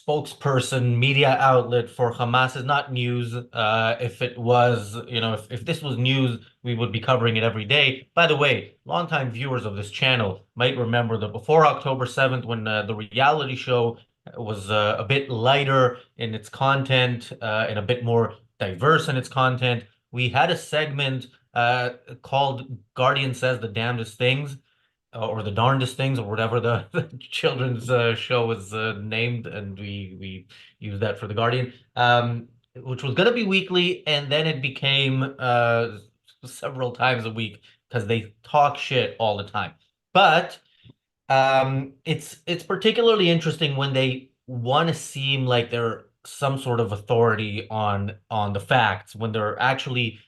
spokesperson, media outlet for Hamas is not news. If it was, if this was news, we would be covering it every day. By the way, longtime viewers of this channel might remember that before October 7th, when the reality show was a bit lighter in its content and a bit more diverse in its content, we had a segment called Guardian Says the Damnedest Things, or the darndest things, or whatever the children's show was named, and we used that for the Guardian, which was going to be weekly, and then it became several times a week because they talk shit all the time. But it's particularly interesting when they want to seem like they're some sort of authority on the facts when they're actually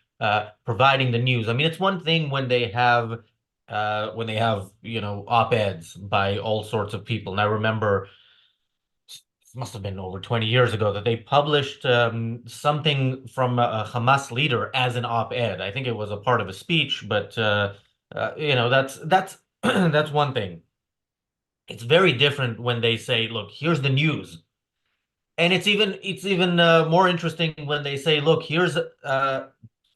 providing the news. I mean, it's one thing when they have, op-eds by all sorts of people. And I remember it must have been over 20 years ago that they published something from a Hamas leader as an op-ed. I think it was a part of a speech, but that's that's one thing. It's very different when they say, "Look, here's the news." And it's even more interesting when they say, "Look, here's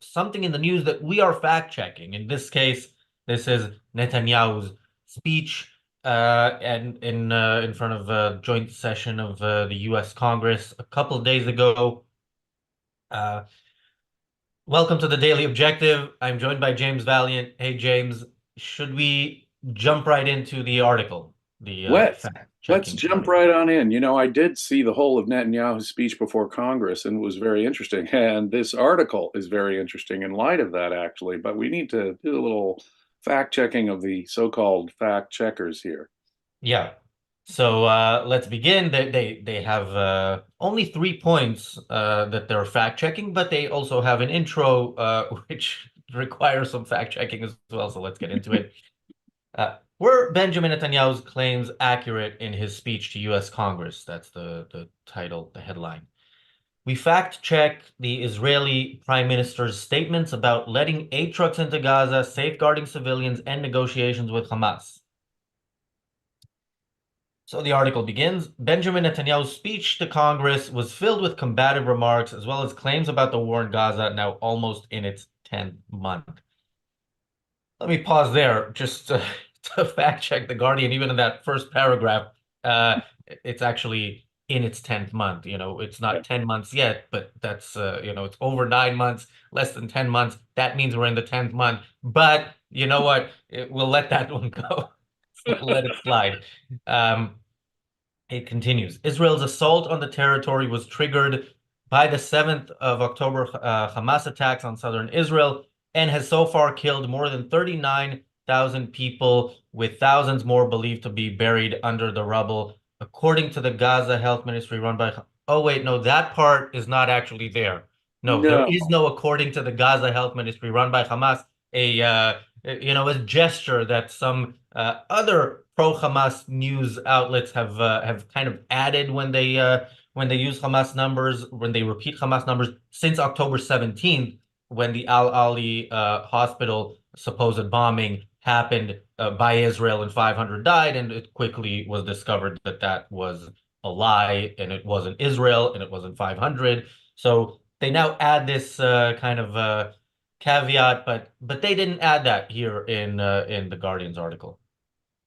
something in the news that we are fact checking." In this case, this is Netanyahu's speech and in front of a joint session of the U.S. Congress a couple of days ago. Uh, Welcome to the Daily Objective. I'm joined by James Valliant. Hey, James, should we jump right into the article, the Let's fact let's checking jump article? right on in. I did see the whole of Netanyahu's speech before Congress and it was very interesting. And this article is very interesting in light of that, actually. But we need to do a little fact checking of the so-called fact checkers here. Yeah. So let's begin. They have only 3 points that they're fact checking, but they also have an intro which requires some fact checking as well. So let's get into it. Were Benjamin Netanyahu's claims accurate in his speech to U.S. Congress? That's the title, the headline. We fact check the Israeli Prime Minister's statements about letting aid trucks into Gaza, safeguarding civilians, and negotiations with Hamas. So the article begins. Benjamin Netanyahu's speech to Congress was filled with combative remarks as well as claims about the war in Gaza, now almost in its 10th month. Let me pause there just to fact check the Guardian. Even in that first paragraph, it's actually in its 10th month. It's Yeah. not 10 months yet, but that's, it's over 9 months, less than 10 months. That means we're in the 10th month. But you know what? We'll let that one go. Let it slide. Um, it continues. Israel's assault on the territory was triggered by the 7th of October Hamas attacks on southern Israel and has so far killed more than 39,000 people, with thousands more believed to be buried under the rubble, according to the Gaza Health Ministry run by. Oh, wait, no, that part is not actually there. No, there No, is no according to the Gaza Health Ministry run by Hamas, a gesture that some other pro-Hamas news outlets have kind of added when they use Hamas numbers, when they repeat Hamas numbers since October 17th, when the Al Ali hospital supposed bombing happened by Israel and 500 died, and it quickly was discovered that that was a lie, and it wasn't Israel, and it wasn't 500. So they now add this kind of caveat, but they didn't add that here in the Guardian's article.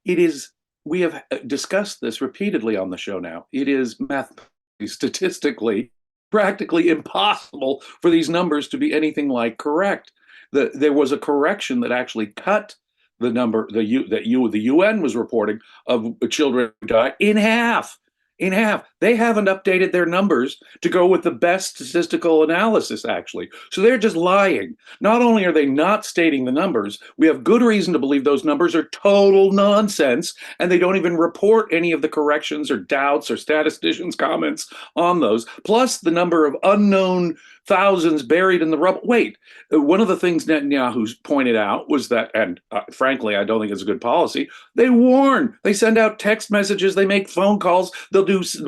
it is. We have discussed this repeatedly on the show now. It is mathematically, statistically, practically impossible for these numbers to be anything like correct. There was a correction that actually cut the number the UN was reporting of children who died in half. In half. They haven't updated their numbers to go with the best statistical analysis, actually. So they're just lying. Not only are they not stating the numbers, we have good reason to believe those numbers are total nonsense, and they don't even report any of the corrections or doubts or statisticians' comments on those. Plus, the number of unknown thousands buried in the rubble. Wait, one of the things Netanyahu pointed out was that, and frankly, I don't think it's a good policy, they warn, they send out text messages, they make phone calls, they'll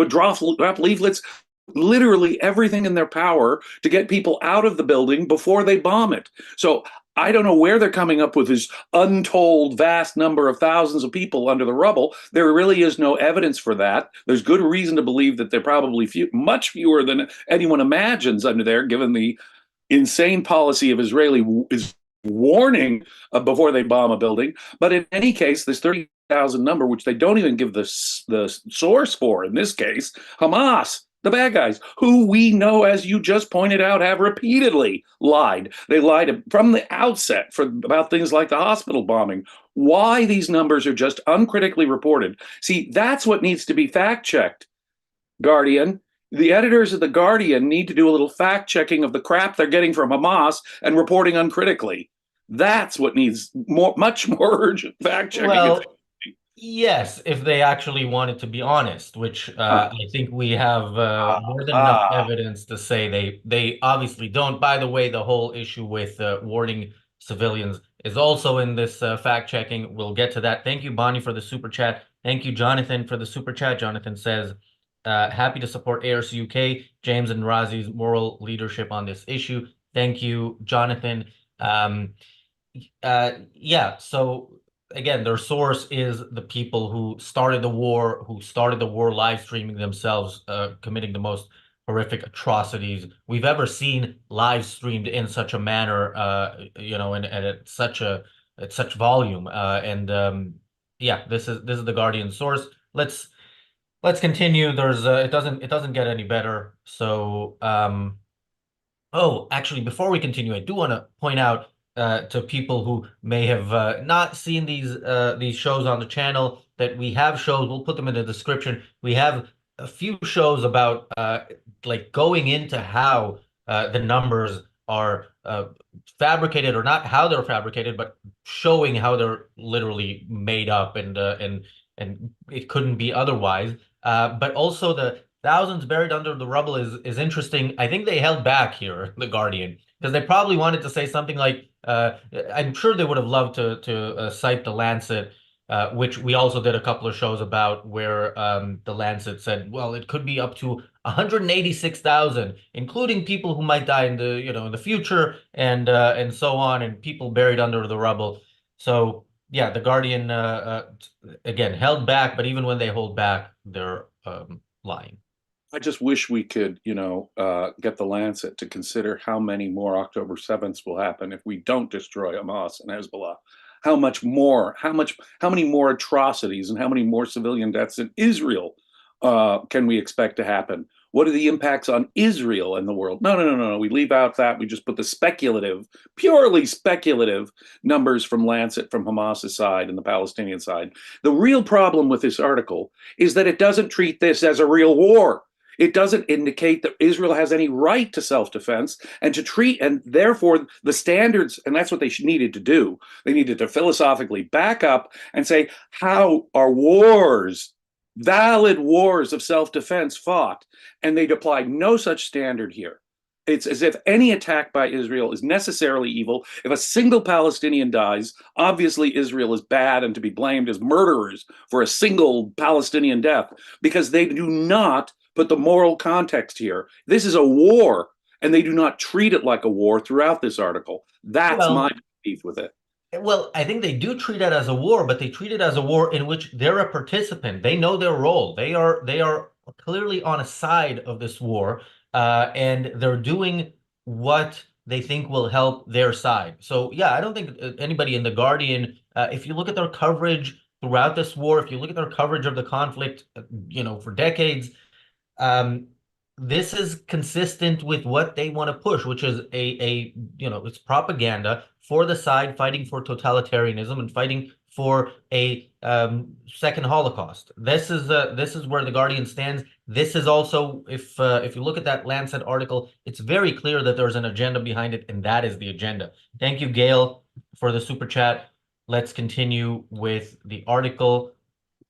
drop leaflets, literally everything in their power to get people out of the building before they bomb it. So I don't know where they're coming up with this untold vast number of thousands of people under the rubble. There really is no evidence for that. There's good reason to believe that they're probably much fewer than anyone imagines under there, given the insane policy of Israeli is warning before they bomb a building. But in any case, this 30,000 number, which they don't even give the source for in this case, Hamas, the bad guys, who we know, as you just pointed out, have repeatedly lied. They lied from the outset about things like the hospital bombing. Why these numbers are just uncritically reported. See, that's what needs to be fact checked, Guardian. The editors of The Guardian need to do a little fact checking of the crap they're getting from Hamas and reporting uncritically. That's what needs much more urgent fact checking. Well, yes, if they actually wanted to be honest, which I think we have more than enough evidence to say they obviously don't. By the way, the whole issue with warning civilians is also in this fact checking. We'll get to that. Thank you, Bonnie, for the super chat. Thank you, Jonathan, for the super chat. Jonathan says, happy to support ARC UK, James and Razi's moral leadership on this issue. Thank you, Jonathan. Yeah, so again, their source is the people who started the war live streaming themselves, committing the most horrific atrocities we've ever seen live streamed in such a manner, and at such volume. Yeah, this is the Guardian source. Let's continue. There's it doesn't get any better. So oh, actually, before we continue, I do want to point out to people who may have not seen these shows on the channel that we have shows. We'll put them in the description. We have a few shows about like going into how the numbers are fabricated, or not how they're fabricated, but showing how they're literally made up, and it couldn't be otherwise. But also the thousands buried under the rubble is interesting. I think they held back here, The Guardian, because they probably wanted to say something like, I'm sure they would have loved to cite the Lancet, which we also did a couple of shows about, where the Lancet said, well, it could be up to 186,000, including people who might die in the future, and so on, and people buried under the rubble. So yeah, The Guardian again held back, but even when they hold back, they're lying. I just wish we could, get the Lancet to consider how many more October 7ths will happen if we don't destroy Hamas and Hezbollah. How many more atrocities and how many more civilian deaths in Israel can we expect to happen? What are the impacts on Israel and the world? No. We leave out that. We just put the purely speculative numbers from Lancet, from Hamas's side and the Palestinian side. The real problem with this article is that it doesn't treat this as a real war. It doesn't indicate that Israel has any right to self-defense and to treat, and therefore the standards, and that's what they needed to do. They needed to philosophically back up and say, how are valid wars of self-defense fought? And they'd apply no such standard here. It's as if any attack by Israel is necessarily evil. If a single Palestinian dies, obviously Israel is bad and to be blamed as murderers for a single Palestinian death, because they do not put the moral context here. This is a war, and they do not treat it like a war throughout this article. That's my beef with it. Well, I think they do treat it as a war, but they treat it as a war in which they're a participant. They know their role. They are clearly on a side of this war, and they're doing what they think will help their side. So yeah, I don't think anybody in The Guardian, if you look at their coverage throughout this war, if you look at their coverage of the conflict, for decades, this is consistent with what they want to push, which is it's propaganda for the side fighting for totalitarianism and fighting for a second Holocaust. This is where The Guardian stands. This is also, if you look at that Lancet article, it's very clear that there's an agenda behind it, and that is the agenda. Thank you, Gail, for the super chat. Let's continue with the article.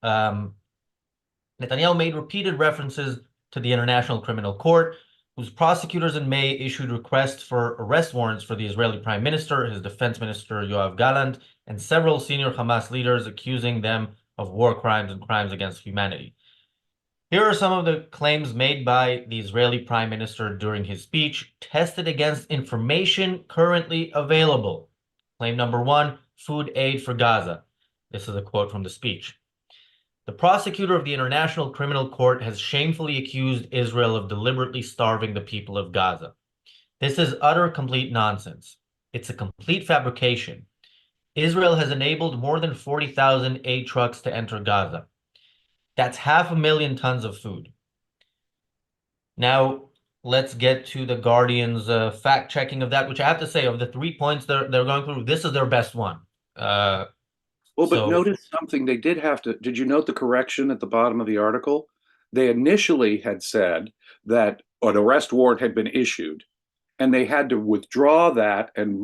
Netanyahu made repeated references to the International Criminal Court, whose prosecutors in May issued requests for arrest warrants for the Israeli Prime Minister, his Defense Minister Yoav Gallant, and several senior Hamas leaders, accusing them of war crimes and crimes against humanity. Here are some of the claims made by the Israeli Prime Minister during his speech, tested against information currently available. Claim number one, food aid for Gaza. This is a quote from the speech. The prosecutor of the International Criminal Court has shamefully accused Israel of deliberately starving the people of Gaza. This is utter complete nonsense. It's a complete fabrication. Israel has enabled more than 40,000 aid trucks to enter Gaza. That's 500,000 tons of food. Now, let's get to the Guardian's fact checking of that, which I have to say, of the 3 points they're going through, this is their best one. Well, but So notice something they did have to. Did you note the correction at the bottom of the article? They initially had said that an arrest warrant had been issued, and they had to withdraw that and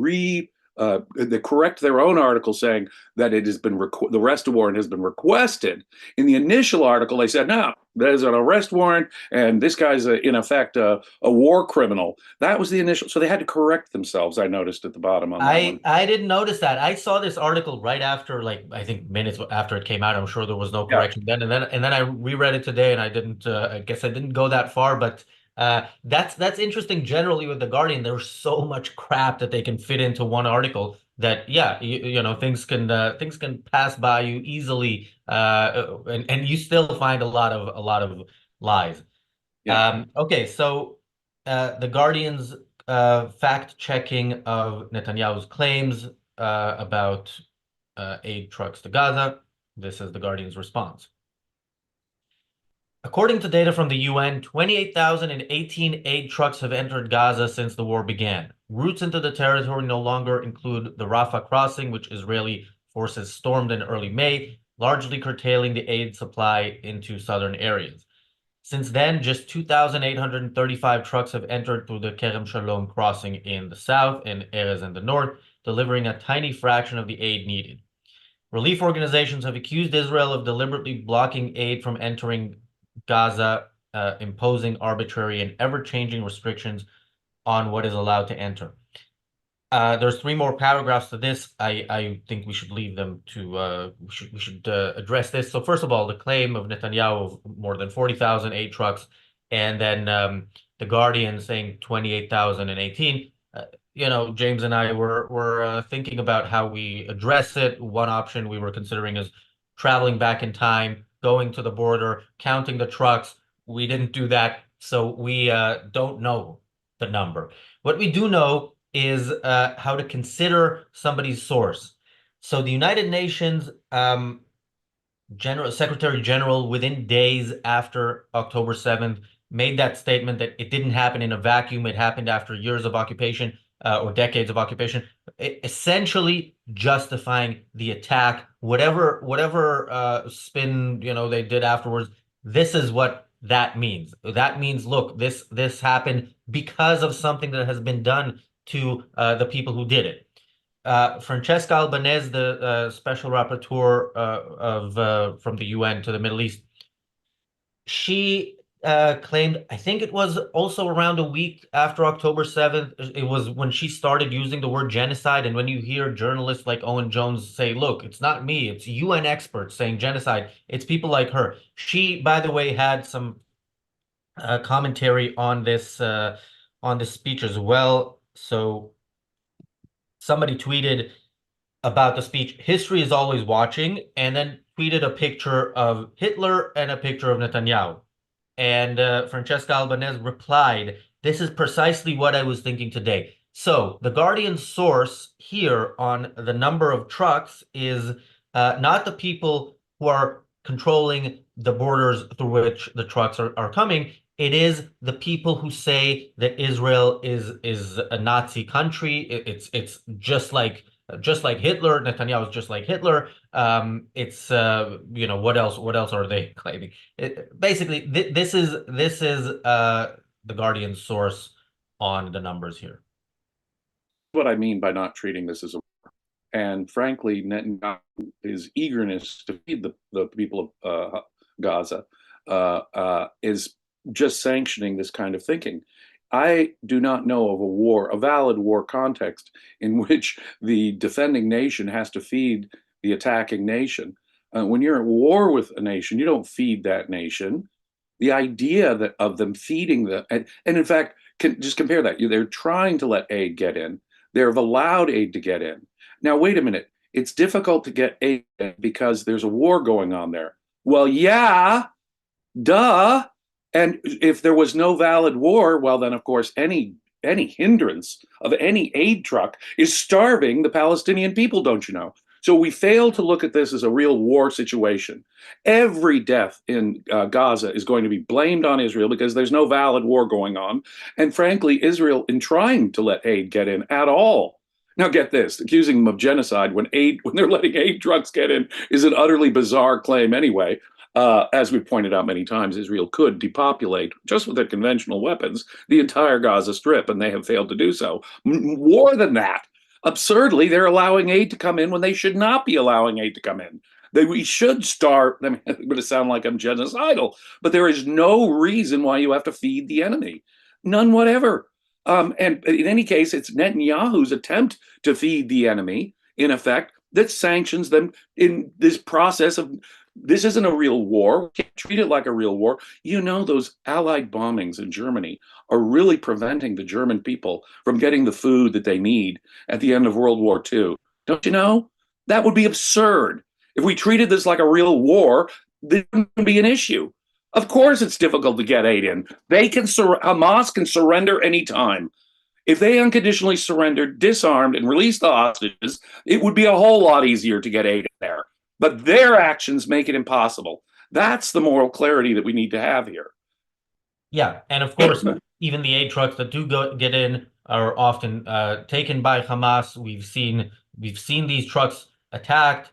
they correct their own article saying that it has been the arrest warrant has been requested. In the initial article, they said no, there's an arrest warrant, and this guy's in effect a war criminal. That was the initial, so they had to correct themselves. I noticed at the bottom on that one. I didn't notice that. I saw this article right after, like I think minutes after it came out. I'm sure there was no Yeah, correction then, and then I reread it today, and I didn't. I guess I didn't go that far, but that's interesting. Generally, with the Guardian, there's so much crap that they can fit into one article that yeah, you know, things can pass by you easily, and you still find a lot of lies. yeah. Okay, so the Guardian's fact checking of Netanyahu's claims about aid trucks to Gaza. This is the Guardian's response. According to data from the UN, 28,018 aid trucks have entered Gaza since the war began. Routes into the territory no longer include the Rafah crossing, which Israeli forces stormed in early May, largely curtailing the aid supply into southern areas. Since then, just 2,835 trucks have entered through the Kerem Shalom crossing in the south and Erez in the north, delivering a tiny fraction of the aid needed. Relief organizations have accused Israel of deliberately blocking aid from entering Gaza, imposing arbitrary and ever-changing restrictions on what is allowed to enter. There's three more paragraphs to this. I think we should leave them to we should address this. So first of all, the claim of Netanyahu of more than 40,000 aid trucks, and then the Guardian saying 28,018. You know, James and I were thinking about how we address it. One option we were considering is traveling back in time, going to the border, counting the trucks. We didn't do that, so we don't know the number. What we do know is how to consider somebody's source. So the United Nations Secretary General, within days after October 7th, made that statement that it didn't happen in a vacuum. It happened after years of occupation or decades of occupation, essentially justifying the attack. Whatever spin they did afterwards. This is what that means. That means, look, this happened because of something that has been done to the people who did it. Francesca Albanese, the special rapporteur from the UN to the Middle East, she claimed, I think it was also around a week after October 7th, it was when she started using the word genocide. And when you hear journalists like Owen Jones say, look, it's not me, it's UN experts saying genocide, it's people like her. She, by the way, had some commentary on this speech as well. So somebody tweeted about the speech, history is always watching, and then tweeted a picture of Hitler and a picture of Netanyahu. And Francesca Albanese replied, this is precisely what I was thinking today. So the Guardian source here on the number of trucks is not the people who are controlling the borders through which the trucks are coming. It is the people who say that Israel is a Nazi country. It's just like Hitler. Netanyahu is just like Hitler. It's what else? What else are they claiming? Basically, this is the Guardian's source on the numbers here. What I mean by not treating this as a war. And frankly, his eagerness to feed the people of Gaza is just sanctioning this kind of thinking. I do not know of a valid war context in which the defending nation has to feed the attacking nation. When you're at war with a nation, you don't feed that nation. The idea of them feeding and in fact, just compare that. They're trying to let aid get in. They've allowed aid to get in. Now, wait a minute. It's difficult to get aid because there's a war going on there. Well, yeah, duh. And if there was no valid war, well, then of course any hindrance of any aid truck is starving the Palestinian people, don't you know? So we fail to look at this as a real war situation. Every death in Gaza is going to be blamed on Israel because there's no valid war going on. And frankly, Israel, in trying to let aid get in at all, now get this, accusing them of genocide when they're letting aid trucks get in is an utterly bizarre claim anyway. As we've pointed out many times, Israel could depopulate, just with their conventional weapons, the entire Gaza Strip, and they have failed to do so. More than that, absurdly, they're allowing aid to come in when they should not be allowing aid to come in. We should start, I mean, it's going to sound like I'm genocidal, but there is no reason why you have to feed the enemy. None whatever. And in any case, it's Netanyahu's attempt to feed the enemy, in effect, that sanctions them in this process of this isn't a real war. We can't treat it like a real war. You know, those Allied bombings in Germany are really preventing the German people from getting the food that they need at the end of World War II. Don't you know? That would be absurd. If we treated this like a real war, there wouldn't be an issue. Of course, it's difficult to get aid in. Hamas can surrender anytime. If they unconditionally surrendered, disarmed, and released the hostages, it would be a whole lot easier to get aid in there. But their actions make it impossible. That's the moral clarity that we need to have here. Yeah, and of course, even the aid trucks that do get in are often taken by Hamas. We've seen these trucks attacked.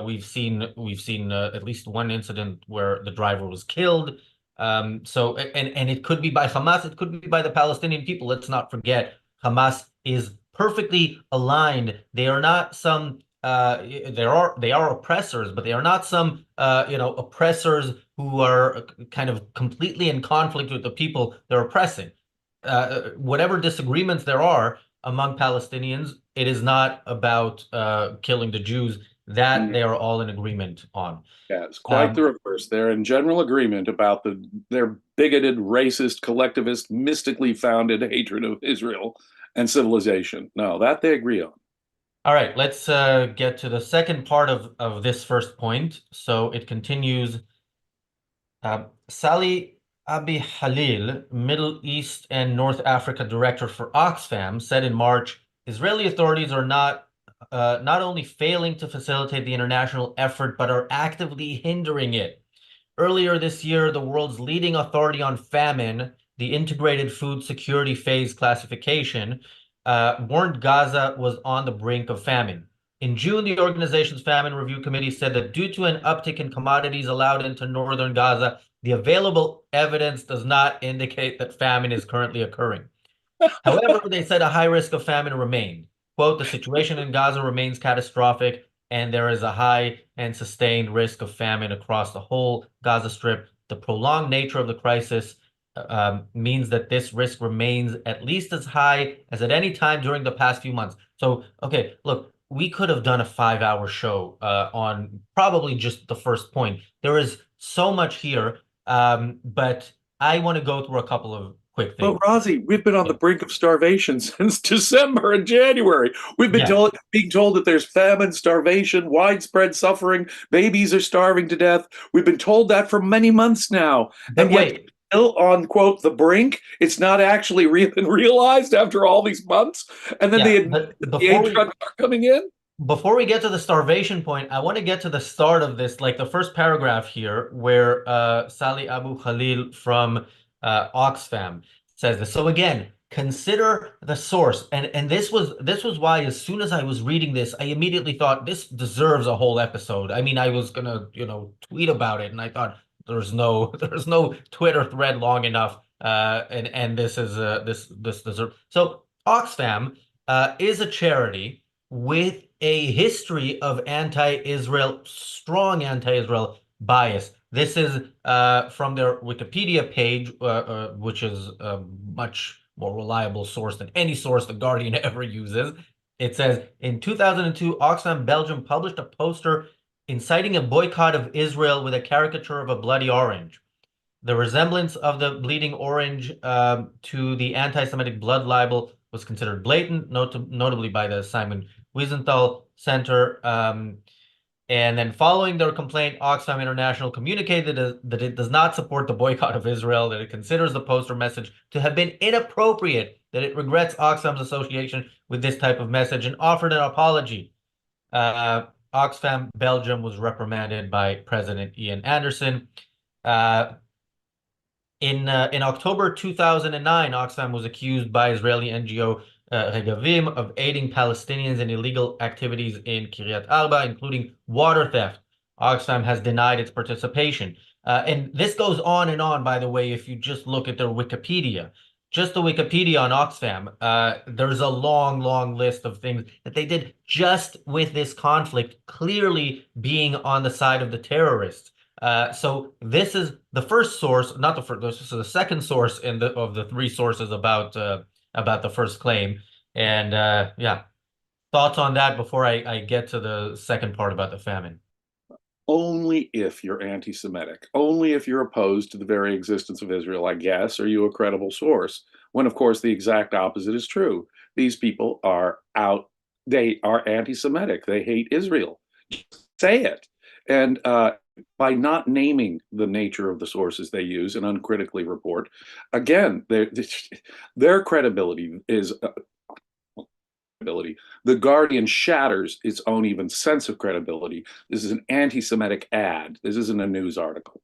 We've seen at least one incident where the driver was killed. So and it could be by Hamas, it could be by the Palestinian people. Let's not forget, Hamas is perfectly aligned. They are not some they are oppressors, but they are not some oppressors who are kind of completely in conflict with the people they're oppressing. Whatever disagreements there are among Palestinians, it is not about killing the Jews. That they are all in agreement on. Yeah, it's quite the Um, reverse. They're in general agreement about their bigoted, racist, collectivist, mystically founded hatred of Israel and civilization. No, that they agree on. all right, let's get to the second part of this first point. So it continues. Sally Abi Halil, Middle East and North Africa Director for Oxfam, said in March, Israeli authorities are not only failing to facilitate the international effort, but are actively hindering it. Earlier this year, the world's leading authority on famine, the Integrated Food Security Phase Classification, warned Gaza was on the brink of famine. In June, the organization's Famine Review Committee said that due to an uptick in commodities allowed into northern Gaza, the available evidence does not indicate that famine is currently occurring. However, they said a high risk of famine remained. Quote, the situation in Gaza remains catastrophic, and there is a high and sustained risk of famine across the whole Gaza Strip. The prolonged nature of the crisis means that this risk remains at least as high as at any time during the past few months. So, okay, look, we could have done a 5-hour show on probably just the first point. There is so much here, but I want to go through a couple of quick But things. Razi, we've been on the brink of starvation since December and January. We've been Yeah, being told that there's famine, starvation, widespread suffering, babies are starving to death. We've been told that for many months now, but and yet wait, still on quote the brink. It's not actually been realized after all these months, and then they yeah, admit but that the aid trucks are coming in. before we get to the starvation point, I want to get to the start of this, like the first paragraph here, where Sali Abu Khalil from Oxfam says this. So again, consider the source, and this was why as soon as I was reading this, I immediately thought this deserves a whole episode. I mean, I was gonna tweet about it, and I thought there's no there's no Twitter thread long enough, and this is this deserves. So Oxfam is a charity with a history of anti-Israel, strong anti-Israel bias. This is from their Wikipedia page, which is a much more reliable source than any source The Guardian ever uses. It says, in 2002, Oxfam Belgium published a poster inciting a boycott of Israel with a caricature of a bloody orange. The resemblance of the bleeding orange to the anti-Semitic blood libel was considered blatant, notably by the Simon Wiesenthal Center. And then following their complaint, Oxfam International communicated that it does not support the boycott of Israel, that it considers the poster message to have been inappropriate, that it regrets Oxfam's association with this type of message, and offered an apology. Oxfam Belgium was reprimanded by President Ian Anderson. Uh, in October 2009, Oxfam was accused by Israeli NGO Regavim of aiding Palestinians in illegal activities in Kiryat Arba, including water theft. Oxfam has denied its participation. And this goes on and on, by the way, if you just look at their Wikipedia. Just the Wikipedia on Oxfam, there's a long, long list of things that they did just with this conflict, clearly being on the side of the terrorists. So this is the first source, not the first. This is the second source in the of the three sources about the first claim. And yeah, thoughts on that before I get to the second part about the famine. Only if you're anti-Semitic, only if you're opposed to the very existence of Israel, I guess, are you a credible source. When, of course, the exact opposite is true. These people are out, they are anti-Semitic. They hate Israel. Just say it. And by not naming the nature of the sources they use and uncritically report, again, their credibility is credibility. The Guardian shatters its own even sense of credibility. This is an anti-Semitic ad. This isn't a news article.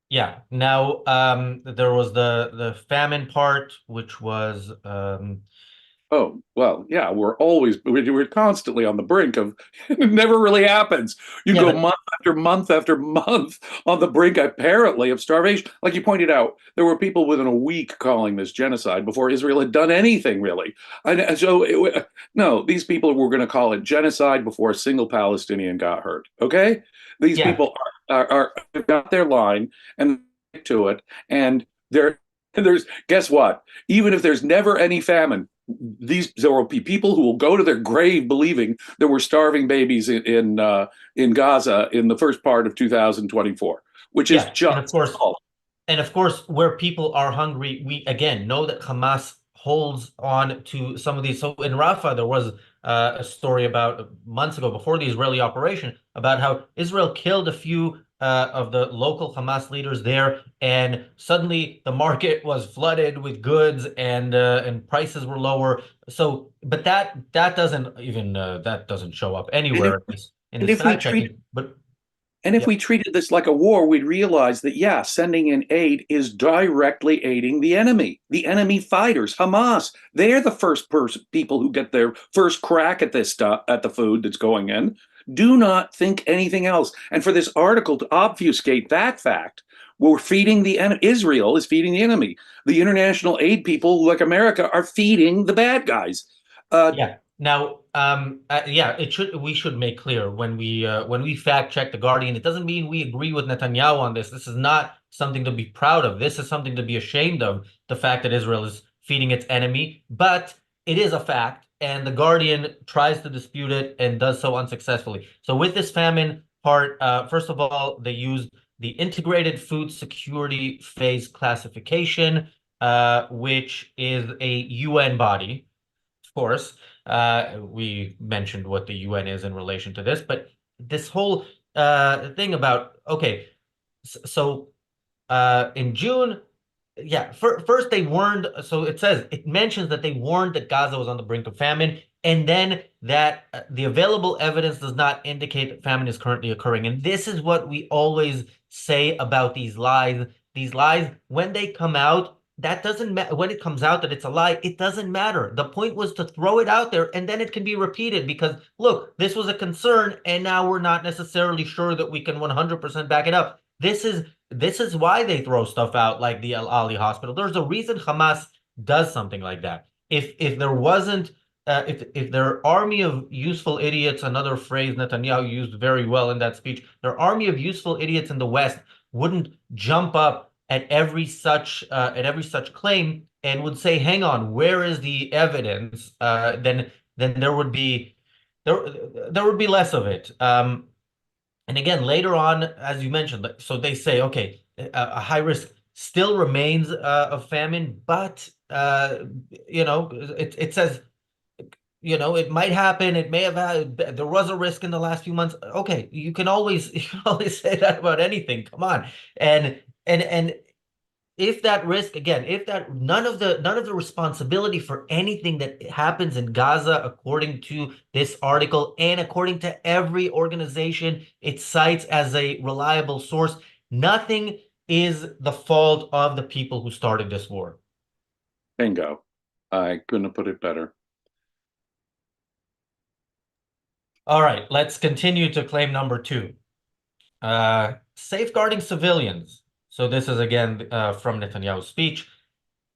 Yeah. Now, there was the famine part, which was Oh, well, yeah, we're constantly on the brink of it never really happens. You yeah, go but month after month after month on the brink, apparently, of starvation. Like you pointed out, there were people within a week calling this genocide before Israel had done anything really. And so, no, these people were going to call it genocide before a single Palestinian got hurt. Okay, these yeah, people are got their line and to it, and they're and there's guess what? Even if there's never any famine, there will be people who will go to their grave believing there were starving babies in Gaza in the first part of 2024, which is yeah, just false. and of course, where people are hungry, we again know that Hamas holds on to some of these. So in Rafah, there was a story about months ago before the Israeli operation about how Israel killed a few of the local Hamas leaders there, and suddenly the market was flooded with goods and prices were lower. So, but that doesn't even that doesn't show up And if anywhere in and this if we fact treat checking. But And if yeah, we treated this like a war, we'd realize that, yeah, sending in aid is directly aiding the enemy fighters, Hamas. They're the first people who get their first crack at this stuff, at the food that's going in. Do not think anything else. And for this article to obfuscate that fact, we're feeding the enemy. Israel is feeding the enemy. The international aid people, like America, are feeding the bad guys. Uh, yeah. Now, yeah, we should make clear when we fact check the Guardian, it doesn't mean we agree with Netanyahu on this. This is not something to be proud of. This is something to be ashamed of, the fact that Israel is feeding its enemy, but it is a fact, and the Guardian tries to dispute it and does so unsuccessfully. So with this famine part, first of all, they use the Integrated Food Security Phase Classification, which is a UN body course. We mentioned what the UN is in relation to this, but this whole thing about okay, so in June, yeah, first they warned. So it says it mentions that they warned that Gaza was on the brink of famine, and then that the available evidence does not indicate that famine is currently occurring. And this is what we always say about these lies. These lies, when they come out, that doesn't matter. When it comes out that it's a lie, it doesn't matter. The point was to throw it out there, and then it can be repeated because look, this was a concern, and now we're not necessarily sure that we can 100% back it up. This is why they throw stuff out like the Al Ali hospital. There's a reason Hamas does something like that. If there wasn't if their army of useful idiots, another phrase Netanyahu used very well in that speech, their army of useful idiots in the West wouldn't jump up at every such claim and would say, "Hang on, where is the evidence?" Then there there would be less of it. And again, later on, as you mentioned, so they say, okay, a high risk still remains of famine, but it says it might happen. It may have had, there was a risk in the last few months. Okay, you can always say that about anything. Come on. And if that risk, again, if that none of the responsibility for anything that happens in Gaza, according to this article and according to every organization it cites as a reliable source, nothing is the fault of the people who started this war. Bingo. I couldn't have put it better. All right, let's continue to claim number two. Safeguarding civilians. So this is again from Netanyahu's speech.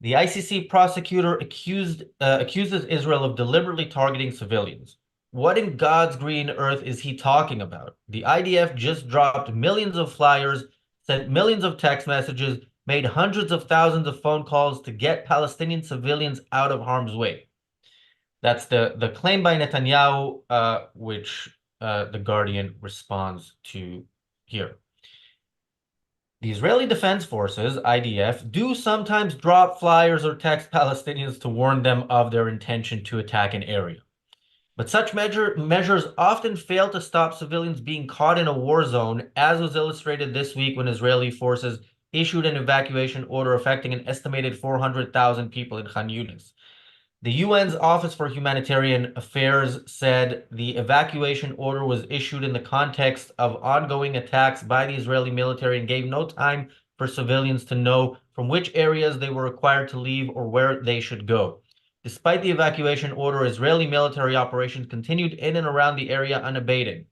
The ICC prosecutor accuses Israel of deliberately targeting civilians. What in God's green earth is he talking about? The IDF just dropped millions of flyers, sent millions of text messages, made hundreds of thousands of phone calls to get Palestinian civilians out of harm's way. That's the claim by Netanyahu, which the Guardian responds to here. The Israeli Defense Forces, IDF, do sometimes drop flyers or text Palestinians to warn them of their intention to attack an area. But such measures often fail to stop civilians being caught in a war zone, as was illustrated this week when Israeli forces issued an evacuation order affecting an estimated 400,000 people in Khan Yunis. The UN's Office for Humanitarian Affairs said the evacuation order was issued in the context of ongoing attacks by the Israeli military and gave no time for civilians to know from which areas they were required to leave or where they should go. Despite the evacuation order, Israeli military operations continued in and around the area unabated.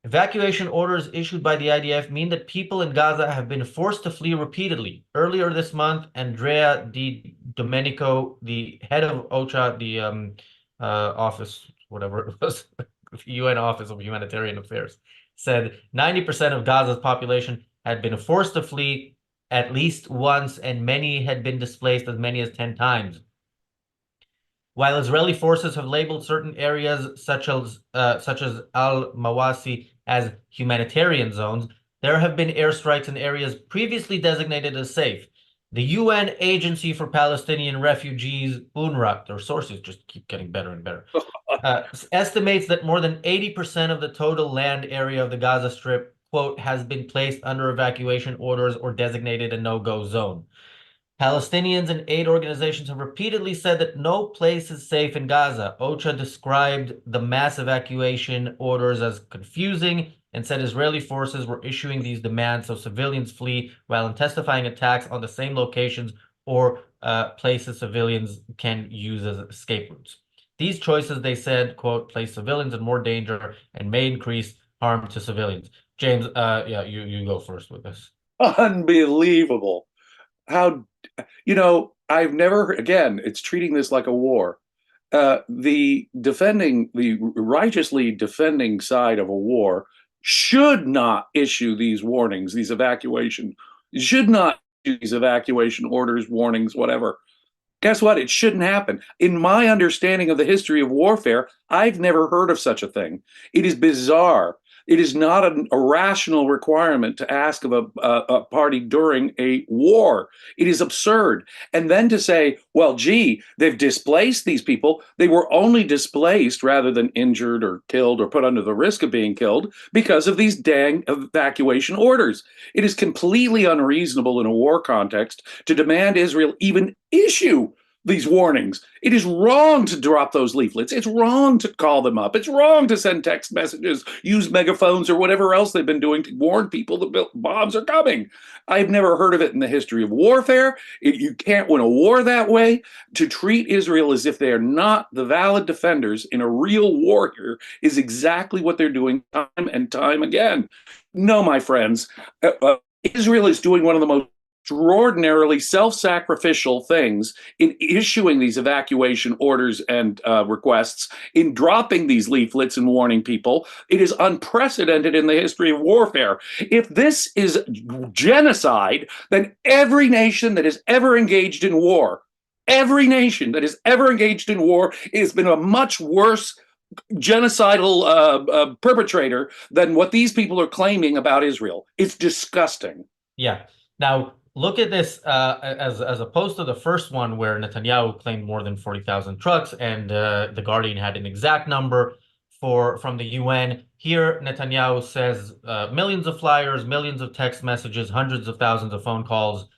Evacuation orders issued by the IDF mean that people in Gaza have been forced to flee repeatedly. Earlier this month, Andrea Di Domenico, the head of OCHA, the office, whatever it was, the UN Office of Humanitarian Affairs, said 90% of Gaza's population had been forced to flee at least once, and many had been displaced as many as 10 times. While Israeli forces have labeled certain areas such as al-Mawasi as humanitarian zones, there have been airstrikes in areas previously designated as safe. The UN Agency for Palestinian Refugees, UNRWA, their sources just keep getting better and better, estimates that more than 80% of the total land area of the Gaza Strip, quote, has been placed under evacuation orders or designated a no-go zone. Palestinians and aid organizations have repeatedly said that no place is safe in Gaza. OCHA described the mass evacuation orders as confusing and said Israeli forces were issuing these demands so civilians flee while intensifying attacks on the same locations or places civilians can use as escape routes. These choices, they said, quote, place civilians in more danger and may increase harm to civilians. James, yeah, you go first with this. Unbelievable. How, I've never, again, it's treating this like a war. The righteously defending side of a war should not issue these warnings, should not issue these evacuation orders, warnings, whatever. Guess what? It shouldn't happen. In my understanding of the history of warfare, I've never heard of such a thing. It is bizarre. It is not a rational requirement to ask of a party during a war. It is absurd. And then to say, well, gee, they've displaced these people. They were only displaced rather than injured or killed or put under the risk of being killed because of these dang evacuation orders. It is completely unreasonable in a war context to demand Israel even issue these warnings. It is wrong to drop those leaflets. It's wrong to call them up. It's wrong to send text messages, use megaphones or whatever else they've been doing to warn people that bombs are coming. I've never heard of it in the history of warfare. You can't win a war that way. To treat Israel as if they are not the valid defenders in a real war here is exactly what they're doing time and time again. No, my friends, Israel is doing one of the most extraordinarily self-sacrificial things in issuing these evacuation orders and requests, in dropping these leaflets and warning people. It is unprecedented in the history of warfare. If this is genocide, then every nation that has ever engaged in war, has been a much worse genocidal perpetrator than what these people are claiming about Israel. It's disgusting. Yeah. Now, look at this as opposed to the first one where Netanyahu claimed more than 40,000 trucks, and the Guardian had an exact number from the UN. Here, Netanyahu says millions of flyers, millions of text messages, hundreds of thousands of phone calls,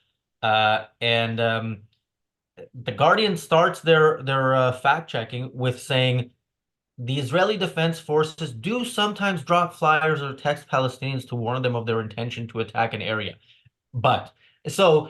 and the Guardian starts their fact checking with saying the Israeli Defense Forces do sometimes drop flyers or text Palestinians to warn them of their intention to attack an area. But so,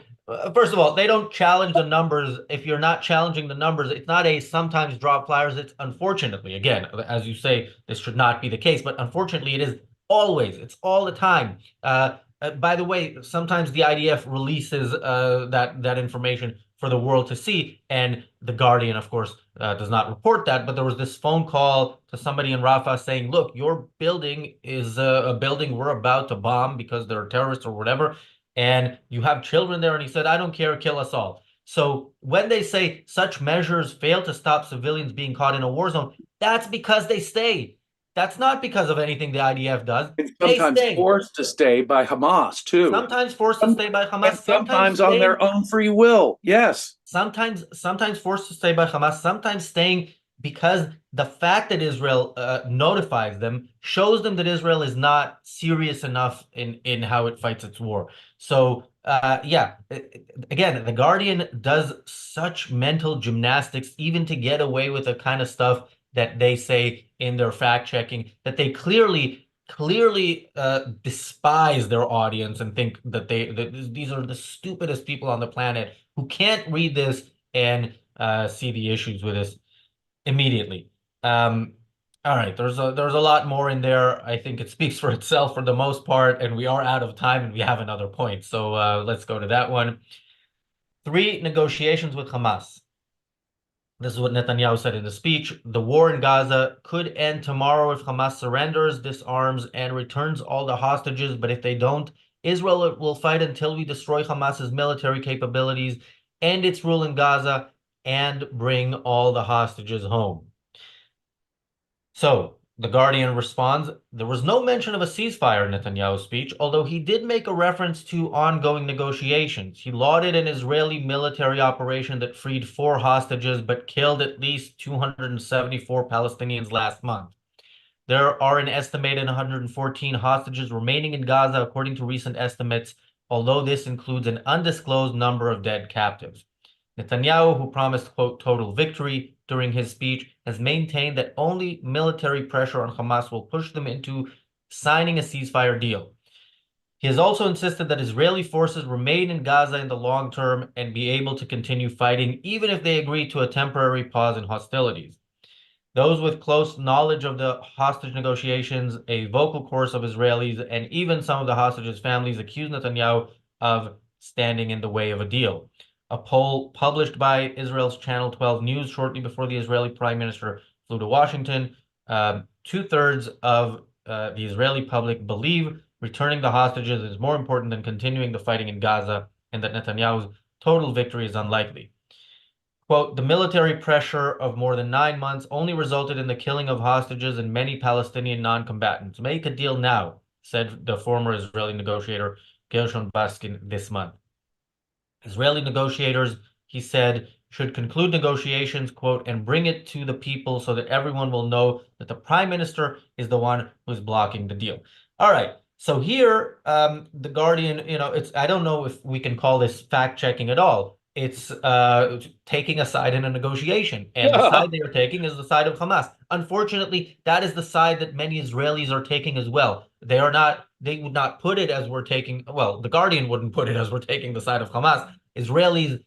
first of all, they don't challenge the numbers. If you're not challenging the numbers, it's not a sometimes drop flyers. It's unfortunately, again, as you say, this should not be the case, but unfortunately, it is always. It's all the time. By the way, sometimes the IDF releases that information for the world to see, and the Guardian, of course, does not report that. But there was this phone call to somebody in Rafah saying, "Look, your building is a building we're about to bomb because there are terrorists or whatever." And you have children there. And he said, I don't care, kill us all. So when they say such measures fail to stop civilians being caught in a war zone, that's because they stay. That's not because of anything the IDF does. And They sometimes stay. forced to stay by Hamas, too. Sometimes forced to stay by And Hamas, sometimes sometimes on their staying own free will. Yes. sometimes forced to stay by Hamas, sometimes staying because the fact that Israel notifies them shows them that Israel is not serious enough in how it fights its war. So yeah, again, the Guardian does such mental gymnastics even to get away with the kind of stuff that they say in their fact checking that they clearly despise their audience and think that these are the stupidest people on the planet who can't read this and see the issues with this immediately. Um, all right, there's a lot more in there. I think it speaks for itself for the most part, and we are out of time, and we have another point. So let's go to that one. Three negotiations with Hamas. This is what Netanyahu said in the speech. The war in Gaza could end tomorrow if Hamas surrenders, disarms, and returns all the hostages. But if they don't, Israel will fight until we destroy Hamas's military capabilities, end its rule in Gaza, and bring all the hostages home. So the Guardian responds, there was no mention of a ceasefire in Netanyahu's speech, although he did make a reference to ongoing negotiations. He lauded an Israeli military operation that freed 4 hostages but killed at least 274 Palestinians last month. There are an estimated 114 hostages remaining in Gaza, according to recent estimates, although this includes an undisclosed number of dead captives. Netanyahu, who promised, quote, total victory during his speech, has maintained that only military pressure on Hamas will push them into signing a ceasefire deal. He has also insisted that Israeli forces remain in Gaza in the long term and be able to continue fighting, even if they agree to a temporary pause in hostilities. Those with close knowledge of the hostage negotiations, a vocal chorus of Israelis, and even some of the hostages' families accuse Netanyahu of standing in the way of a deal. A poll published by Israel's Channel 12 News shortly before the Israeli Prime Minister flew to Washington, two-thirds of the Israeli public believe returning the hostages is more important than continuing the fighting in Gaza, and that Netanyahu's total victory is unlikely. Quote, the military pressure of more than 9 months only resulted in the killing of hostages and many Palestinian non-combatants. Make a deal now, said the former Israeli negotiator Gershon Baskin this month. Israeli negotiators, he said, should conclude negotiations, quote, and bring it to the people so that everyone will know that the prime minister is the one who's blocking the deal. All right. So here, the Guardian, it's I don't know if we can call this fact checking at all. It's taking a side in a negotiation, and the side they are taking is the side of Hamas. Unfortunately, that is the side that many Israelis are taking as well. They would not put it as we're taking, well, the Guardian wouldn't put it as we're taking the side of Hamas. Israelis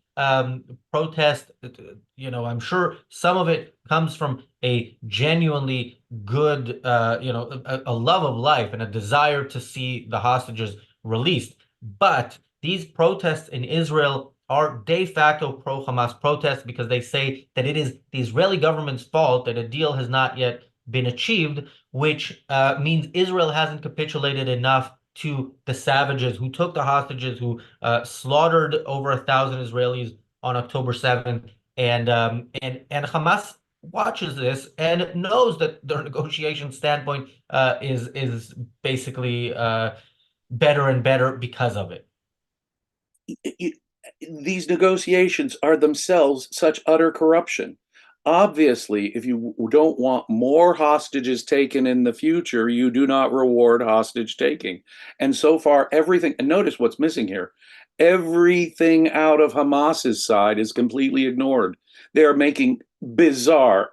protest, I'm sure some of it comes from a genuinely good, a love of life and a desire to see the hostages released. But these protests in Israel are de facto pro-Hamas protests because they say that it is the Israeli government's fault that a deal has not yet been achieved, which means Israel hasn't capitulated enough to the savages who took the hostages, who slaughtered over 1,000 Israelis on October 7th, and Hamas watches this and knows that their negotiation standpoint is basically better and better because of it. these negotiations are themselves such utter corruption. Obviously, if you don't want more hostages taken in the future, you do not reward hostage taking. And so far, everything, and notice what's missing here, everything out of Hamas's side is completely ignored. They are making bizarre,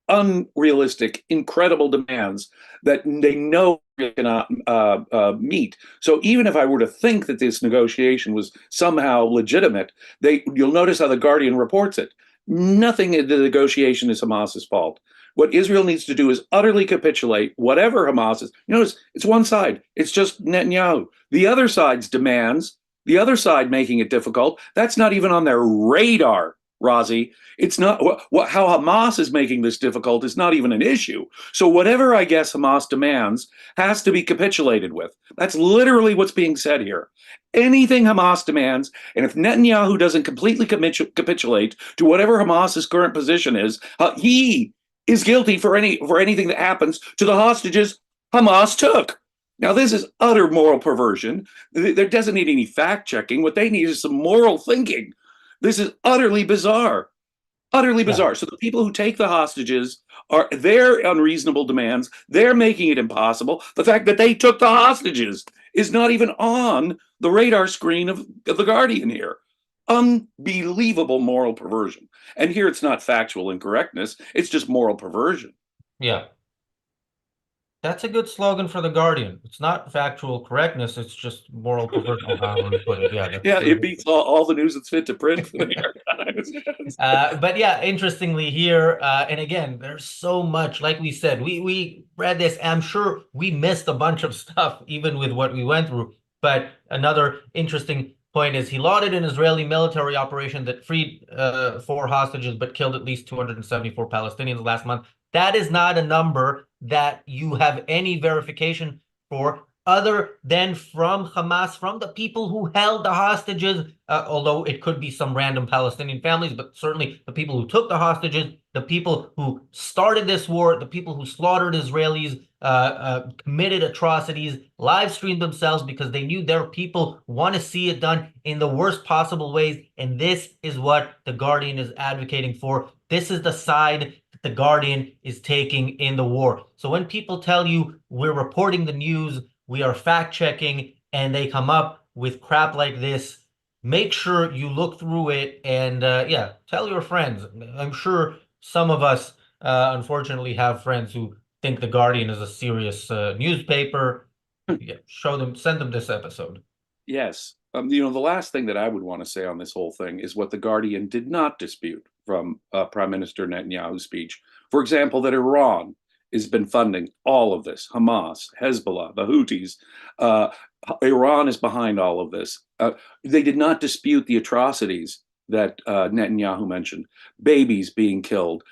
unrealistic, incredible demands that they know they cannot meet. So even if I were to think that this negotiation was somehow legitimate, you'll notice how the Guardian reports it. Nothing in the negotiation is Hamas's fault. What Israel needs to do is utterly capitulate, whatever Hamas is. You notice it's one side. It's just Netanyahu. The other side's demands, the other side making it difficult, that's not even on their radar, Razi. It's not how Hamas is making this difficult is not even an issue. So whatever I guess Hamas demands has to be capitulated with. That's literally what's being said here. Anything Hamas demands, and if Netanyahu doesn't completely capitulate to whatever Hamas's current position is, he is guilty for anything that happens to the hostages Hamas took. Now, this is utter moral perversion. There doesn't need any fact checking. What they need is some moral thinking. This is utterly bizarre. Utterly Yeah. bizarre. So the people who take the hostages are their unreasonable demands. They're making it impossible. The fact that they took the hostages is not even on the radar screen of the Guardian here. Unbelievable moral perversion. And here it's not factual incorrectness, it's just moral perversion. Yeah. That's a good slogan for the Guardian. It's not factual correctness, it's just moral perversion, or however you put it. Yeah, Yeah, that's it beats all the news that's fit to print for the New York Times. but yeah, interestingly here, and again, there's so much, like we said, we read this, I'm sure we missed a bunch of stuff, even with what we went through. But another interesting point is he lauded an Israeli military operation that freed 4 hostages, but killed at least 274 Palestinians last month. That is not a number that you have any verification for other than from Hamas, from the people who held the hostages, although it could be some random Palestinian families, but certainly the people who took the hostages, the people who started this war, the people who slaughtered Israelis, committed atrocities, live streamed themselves because they knew their people want to see it done in the worst possible ways. And this is what the Guardian is advocating for. This is the side that the Guardian is taking in the war. So when people tell you we're reporting the news, we are fact checking, and they come up with crap like this, make sure you look through it and yeah, tell your friends. I'm sure some of us unfortunately have friends who think the Guardian is a serious newspaper. Yeah, show them, send them this episode. Yes. The last thing that I would want to say on this whole thing is what the Guardian did not dispute from Prime Minister Netanyahu's speech. For example, that Iran has been funding all of this, Hamas, Hezbollah, the Houthis. Uh, Iran is behind all of this. They did not dispute the atrocities that Netanyahu mentioned, babies being killed,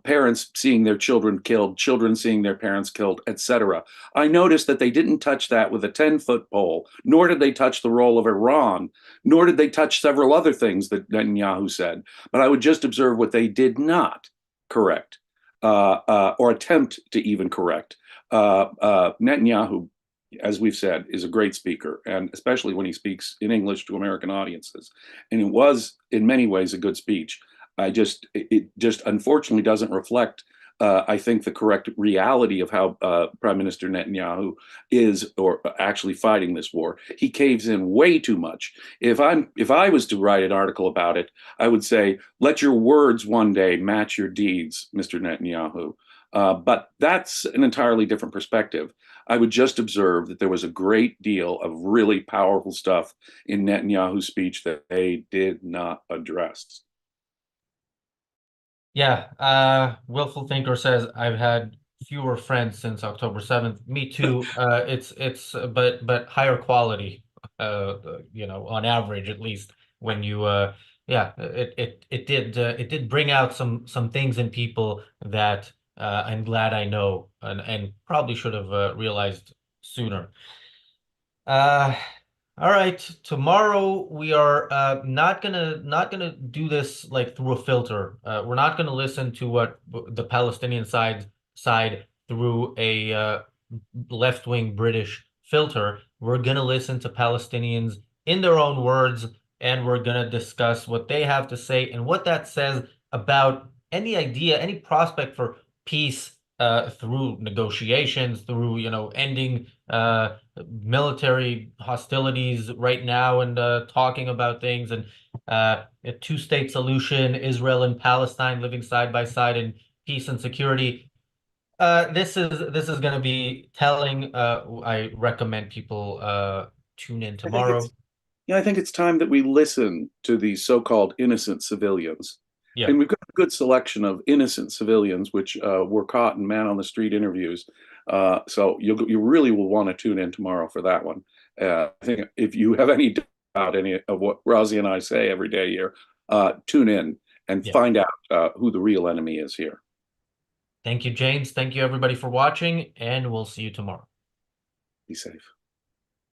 parents seeing their children killed, children seeing their parents killed, etc. I noticed that they didn't touch that with a 10-foot pole, nor did they touch the role of Iran, nor did they touch several other things that Netanyahu said. But I would just observe what they did not correct or attempt to even correct. Netanyahu, as we've said, is a great speaker, and especially when he speaks in English to American audiences. And it was, in many ways, a good speech. It just unfortunately doesn't reflect, I think, the correct reality of how Prime Minister Netanyahu is, or actually fighting this war. He caves in way too much. If I was to write an article about it, I would say, let your words one day match your deeds, Mr. Netanyahu. But that's an entirely different perspective. I would just observe that there was a great deal of really powerful stuff in Netanyahu's speech that they did not address. Yeah, Willful Thinker says I've had fewer friends since October 7th. Me too. It's but higher quality, on average at least when you yeah, it did bring out some things in people that I'm glad I know and probably should have realized sooner. Uh, all right. Tomorrow we are not gonna do this like through a filter. We're not gonna listen to what the Palestinian side through a left-wing British filter. We're gonna listen to Palestinians in their own words, and we're going to discuss what they have to say and what that says about any idea, any prospect for peace through negotiations, through, ending military hostilities right now, and talking about things, and a two-state solution, Israel and Palestine living side by side in peace and security. This is going to be telling. I recommend people tune in I think it's tomorrow. Yeah, I think it's time that we listen to these so-called innocent civilians. Yeah. And we've got a good selection of innocent civilians, which were caught in man on the street interviews. So you really will want to tune in tomorrow for that one. I think if you have any doubt about any of what Razi and I say every day here, tune in and Yeah. find out who the real enemy is here. Thank you, James. Thank you, everybody, for watching, and we'll see you tomorrow. Be safe.